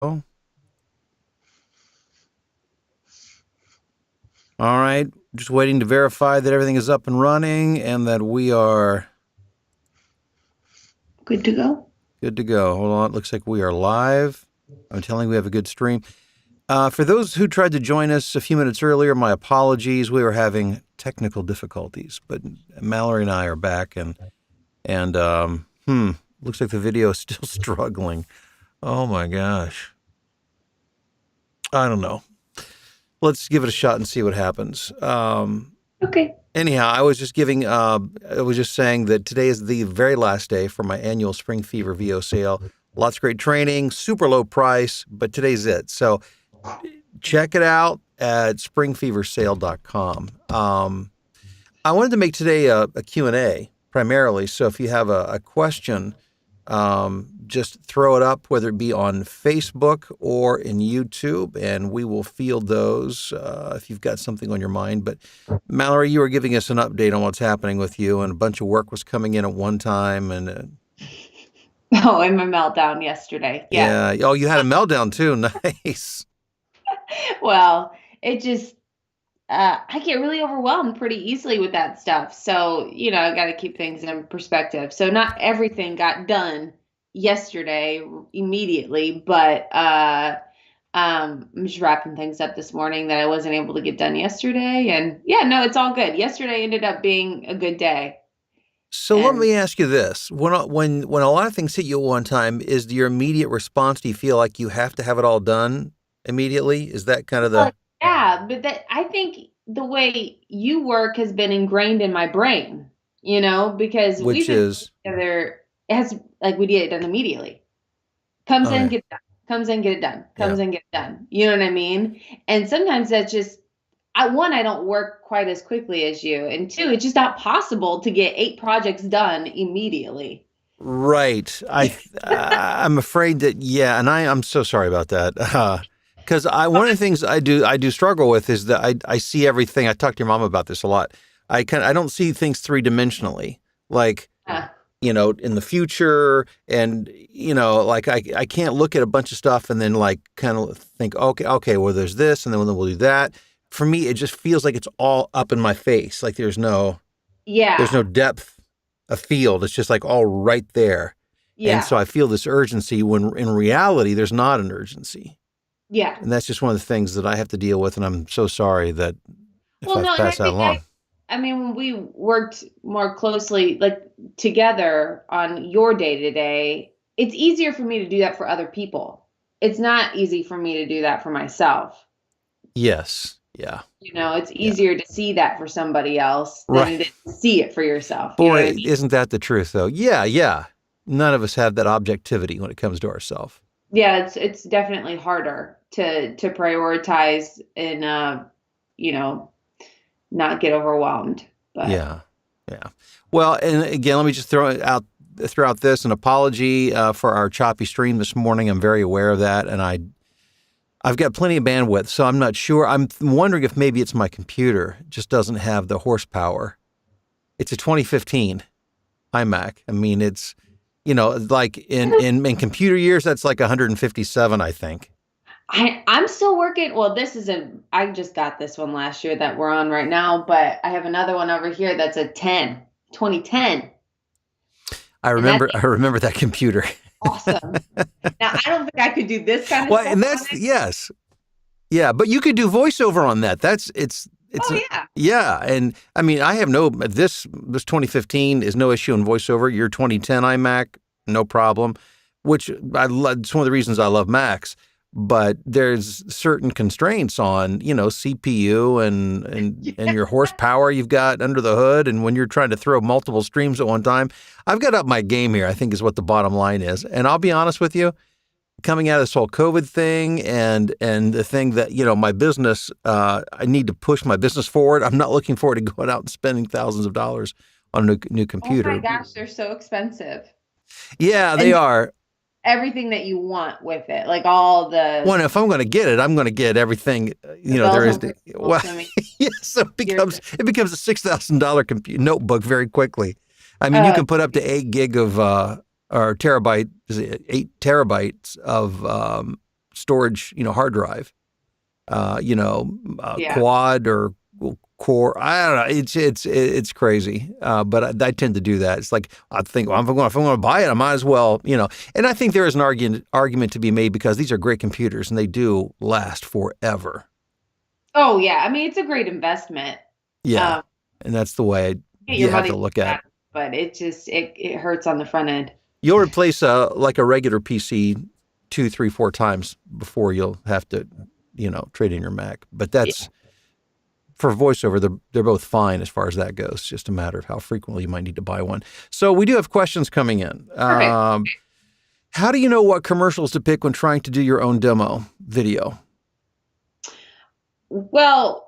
Oh, all right. Just waiting to verify that everything is up and running and that we are Good to go. good to go. Hold on. It looks like we are live. I'm telling you, we have a good stream. For those who tried to join us a few minutes earlier, my apologies. We were having technical difficulties, but Mallory and I are back, and looks like the video is still struggling. Oh my gosh. I don't know. Let's give it a shot and see what happens. Okay. Anyhow, I was just saying that today is the very last day for my annual Spring Fever VO sale. Lots of great training, super low price, but today's it. So check it out at springfeversale.com. I wanted to make today a Q&A primarily. So if you have a question, just throw it up, whether it be on Facebook or in YouTube, and we will field those if you've got something on your mind. But Mallory, you were giving us an update on what's happening with you, and a bunch of work was coming in at one time, and Oh, and my meltdown yesterday. Yeah. yeah, oh, you had a meltdown too. Nice. Well, it just, I get really overwhelmed pretty easily with that stuff. So, I got to keep things in perspective. So, not everything got done yesterday immediately, but I'm just wrapping things up this morning that I wasn't able to get done yesterday. And yeah, no, it's all good. Yesterday ended up being a good day. So let And me ask you this: when a lot of things hit you at one time, is your immediate response? Do you feel like you have to have it all done immediately? Is that kind of Well, the yeah, but that I think the way you work has been ingrained in my brain, because we've which been is together. It has like we get it done immediately. Comes in, okay? get it done. Comes in, get it done. Yeah. Comes in, get it done. You know what I mean? And sometimes that's just I don't work quite as quickly as you, and two, it's just not possible to get 8 projects done immediately. Right. I'm afraid that yeah, and I'm so sorry about that. Because I one of the things I do struggle with is that I see everything. I talk to your mom about this a lot. I don't see things three dimensionally. Like Uh, in the future, and like I can't look at a bunch of stuff and then like kind of think okay, well there's this and then we'll do that. For me, it just feels like it's all up in my face. Like there's no yeah, depth of field. It's just like all right there. And yeah, so I feel this urgency when in reality, there's not an urgency. yeah. And that's just one of the things that I have to deal with. And I'm so sorry that if Well, I've no, and I passed that think along. I mean, when we worked more closely, like together on your day to day, it's easier for me to do that for other people. It's not easy for me to do that for myself. Yes. Yeah. It's Yeah. easier to see that for somebody else than Right. it is to see it for yourself. You know what I Boy, mean? isn't that the truth, though? Yeah. Yeah. None of us have that objectivity when it comes to ourselves. Yeah, it's definitely harder to prioritize and you know, not get overwhelmed. But Yeah. Yeah. Well, and again, let me just throw out this an apology for our choppy stream this morning. I'm very aware of that, and I've got plenty of bandwidth, so I'm not sure. I'm wondering if maybe it's my computer it just doesn't have the horsepower. It's a 2015 iMac. I mean, it's like in computer years, that's like 157, I think. I'm still working. Well, I just got this one last year that we're on right now, but I have another one over here that's a 2010, I and that's remember I remember that computer. awesome. Now, I don't think I could do this kind of Well, stuff and on that's it. yes, yeah, but you could do voiceover on that. It's Oh, yeah. yeah, and I mean, I have no this 2015 is no issue in voiceover. Your 2010 iMac, no problem. Which I love. It's one of the reasons I love Macs. But there's certain constraints on CPU and your horsepower you've got under the hood, and when you're trying to throw multiple streams at one time. I've got up my game here, I think, is what the bottom line is. And I'll be honest with you, coming out of this whole COVID thing and the thing that my business, I need to push my business forward. I'm not looking forward to going out and spending thousands of dollars on a new Oh my computer. gosh, they're so expensive. Yeah, they And are. everything that you want with it, like all Well, the if I'm going to get it, I'm going to get everything there bells is. and Well, whistles. I mean, yeah, so it you're, becomes a $6,000 notebook very quickly. I mean, you uh, can put up to 8 gig of or terabyte, is it 8 terabytes of storage, hard drive, Yeah. quad or core. I don't know. It's crazy. But I tend to do that. It's like, I think, well, if I'm going to buy it, I might as well, and I think there is an argument to be made because these are great computers and they do last forever. Oh yeah. I mean, it's a great investment. Yeah. Um, And that's the way get you your have money to look at it. back, but it hurts on the front end. You'll replace like a regular PC 2, 3, 4 times before you'll have to, trade in your Mac. But that's for voiceover. They're both fine as far as that goes. It's just a matter of how frequently you might need to buy one. So we do have questions coming in. Perfect. How do you know what commercials to pick when trying to do your own demo video? Well,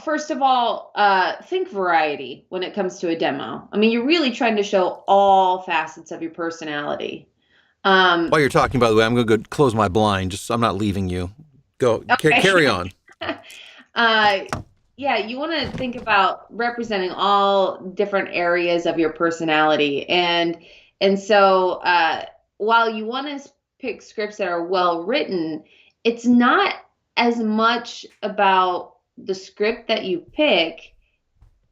first of all, think variety when it comes to a demo. I mean, you're really trying to show all facets of your personality. While you're talking, by the way, I'm going to go close my blind. I'm not leaving you. Go, Okay. carry on. Yeah, you want to think about representing all different areas of your personality, and so while you want to pick scripts that are well written, it's not as much about the script that you pick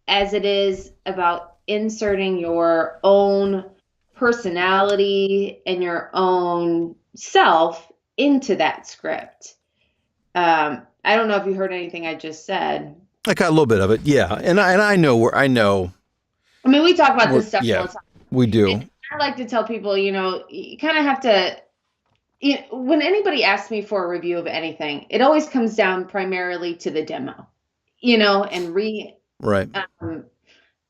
as it is about inserting your own personality and your own self into that script. I don't know if you heard anything I just said. I got a little bit of it, yeah, and I know. I mean, we talk about this stuff yeah, all the time. we do. And I like to tell people, you kind of have to. When anybody asks me for a review of anything, it always comes down primarily to the demo, and Right.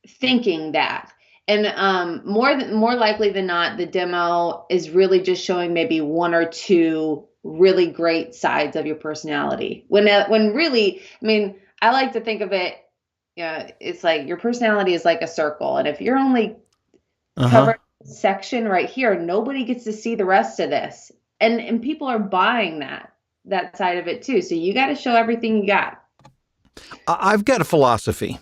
Thinking that. And more likely than not, the demo is really just showing maybe one or two really great sides of your personality. When really, I mean, I like to think of it, it's like your personality is like a circle, and if you're only covering a section right here, nobody gets to see the rest of this. And people are buying that side of it too. So you got to show everything you got. I've got a philosophy.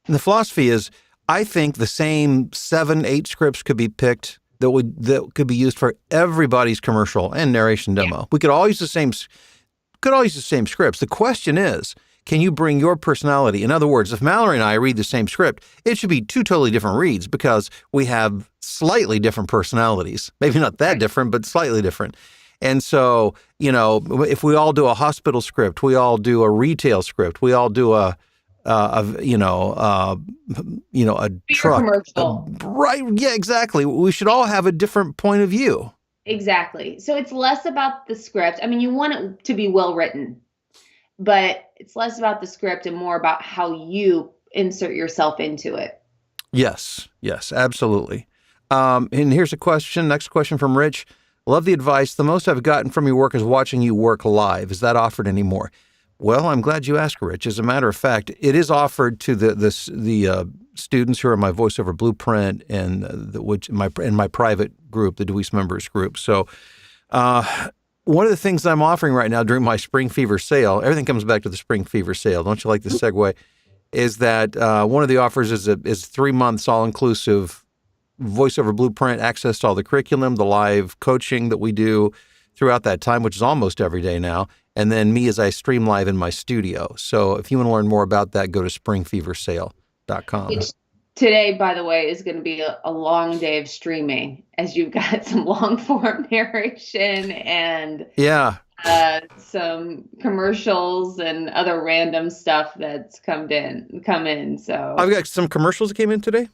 And the philosophy is, I think the same 7, 8 scripts could be picked that could be used for everybody's commercial and narration demo. Yeah. We could all use the same scripts. The question is, can you bring your personality? In other words, if Mallory and I read the same script, it should be 2 totally different reads because we have slightly different personalities. Maybe not that different, but slightly different. And so, if we all do a hospital script, we all do a retail script, we all do a truck commercial. Right. Yeah, exactly. We should all have a different point of view. Exactly. So it's less about the script. I mean, you want it to be well written, but it's less about the script and more about how you insert yourself into it. Yes, absolutely. And here's next question from Rich. Love the advice. The most I've gotten from your work is watching you work live. Is that offered anymore? Well, I'm glad you asked, Rich. As a matter of fact, it is offered to the students who are in my voiceover blueprint and in my private group, the Deweese members group. So one of the things I'm offering right now during my Spring Fever sale, everything comes back to the Spring Fever sale. Don't you like the segue? Is that one of the offers is 3 months all-inclusive voiceover blueprint, access to all the curriculum, the live coaching that we do throughout that time, which is almost every day now, and then me as I stream live in my studio. So if you want to learn more about that, go to springfeversale.com. Which today, by the way, is going to be a long day of streaming, as you've got some long form narration and some commercials and other random stuff that's come in. So I've got some commercials that came in today.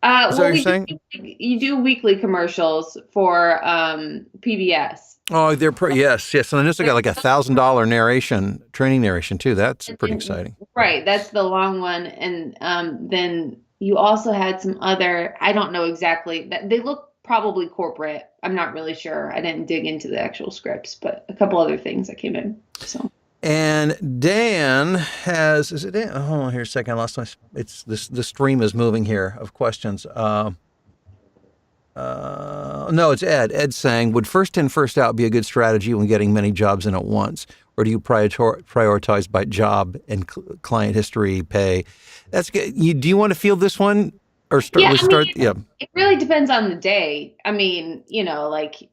Is that what you're saying? You do weekly commercials for PBS. Oh, yes. And I just got like $1,000 training narration too. That's pretty exciting. Right, that's the long one, and then you also had some other. I don't know exactly. They look probably corporate. I'm not really sure. I didn't dig into the actual scripts, but a couple other things that came in. So. And Dan is it Dan? Oh, hold on here a second. I lost my. The stream is moving here of questions. No, it's Ed. Ed's saying, would first in, first out be a good strategy when getting many jobs in at once? Or do you prioritize by job and client history, pay? That's good. Do you want to field this one or start? Yeah, it really depends on the day. I mean, like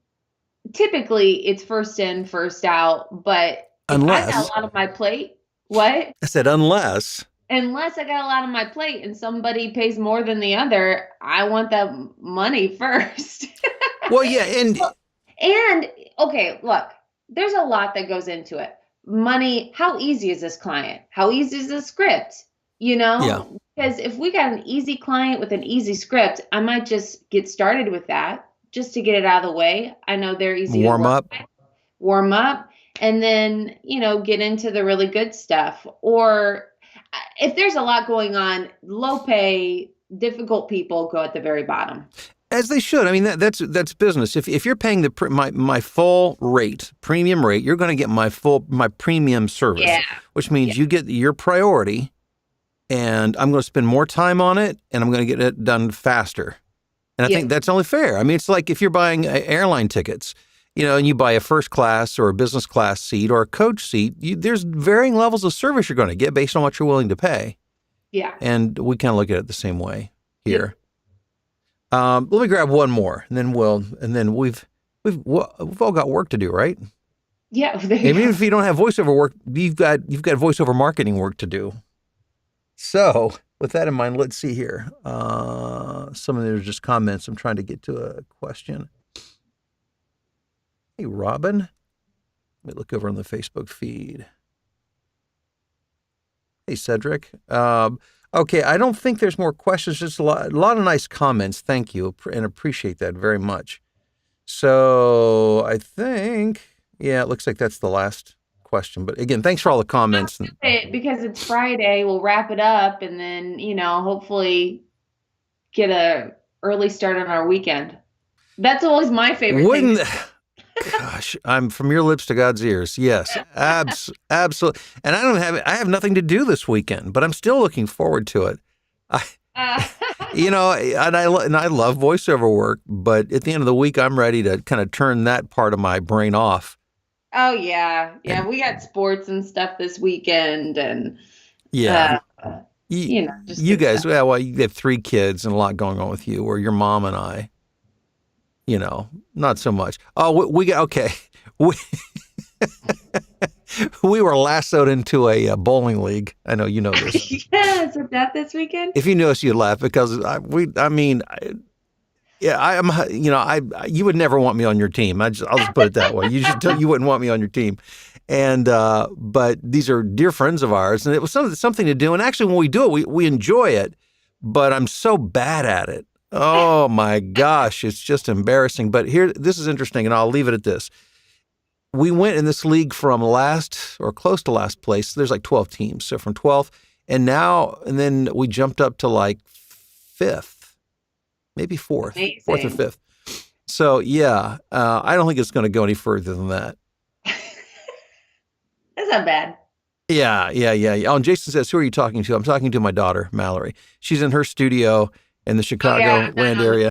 typically it's first in, first out. But if I've got a Unless, lot on my plate, what? I said, unless, Unless I got a lot on my plate and somebody pays more than the other, I want that money first. well, yeah, and Well, and okay, look, there's a lot that goes into it. Money, how easy is this client? How easy is this script? You yeah, know, because if we got an easy client with an easy script, I might just get started with that just to get it out of the way. I know they're easy to warm work, up. warm up, and then, get into the really good stuff. Or if there's a lot going on, low pay, difficult people go at the very bottom. As they should. I mean, that's business. If you're paying my full rate, premium rate, you're going to get my premium service, Yeah. which means you get your priority, and I'm going to spend more time on it, and I'm going to get it done faster. And I Yeah. think that's only fair. I mean, it's like if you're buying airline tickets, and you buy a first class or a business class seat or a coach seat, there's varying levels of service you're going to get based on what you're willing to pay. Yeah. And we kind of look at it the same way Yep. here. Let me grab one more, and then we've all got work to do, right? Yeah. There you Even go. if you don't have voiceover work, you've got voiceover marketing work to do. So, with that in mind, let's see here. Some of these are just comments. I'm trying to get to a question. Hey, Robin. Let me look over on the Facebook feed. Hey, Cedric. Okay, I don't think there's more questions. Just a lot of nice comments. Thank you, and appreciate that very much. So I think, yeah, it looks like that's the last question. But again, thanks for all the comments. Because it's Friday, we'll wrap it up and then, hopefully get a early start on our weekend. That's always my favorite thing. Wouldn't, gosh, I'm from your lips to God's ears. Yes, absolutely. And I have nothing to do this weekend, but I'm still looking forward to it. I, Uh, and I love voiceover work, but at the end of the week, I'm ready to kind of turn that part of my brain off. oh yeah. Yeah, And we got sports and stuff this weekend and yeah, just you good guys, stuff. well, you have 3 kids and a lot going on with you, or your mom and I, not so much. Oh, we got, okay. We, we were lassoed into a bowling league. I know you know this. Yeah, so that this weekend? If you knew us, you'd laugh because yeah, I am. You would never want me on your team. I'll just put it that way. You wouldn't want me on your team. And but these are dear friends of ours, and it was something to do. And actually, when we do it, we enjoy it. But I'm so bad at it. Oh my gosh, it's just embarrassing. But this is interesting, and I'll leave it at this. We went in this league from last or close to last place. There's like 12 teams, so from 12th, and then we jumped up to like 5th, maybe 4th or Amazing. 5th. So yeah, I don't think it's going to go any further than that. That's not bad. Yeah. Oh, and Jason says, who are you talking to? I'm talking to my daughter, Mallory. She's in her studio in the Oh yeah, Chicagoland area.